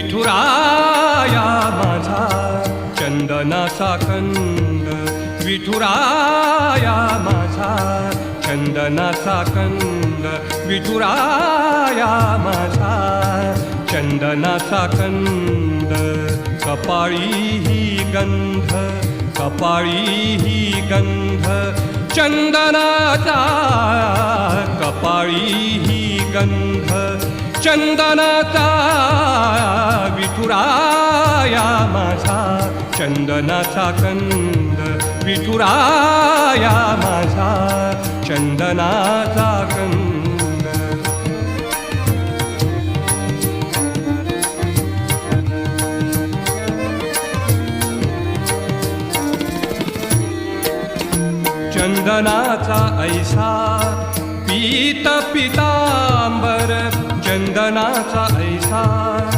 विठुराया माझा चंदनाचा कंद, विठुराया माझा चंदनाचा कंद, विठुराया माझा चंदनाचा कंद. कपाळी ही गंध, कपाळी ही गंध चंदनाचा, कपाळी ही गंध चंदनाचा. विठुराया माझा चंदनाचा कंद, विठुराया माझा चंदनाचा कंद. चंदनाचा ऐसा पीत पितांबर, चंदनाचा ऐसा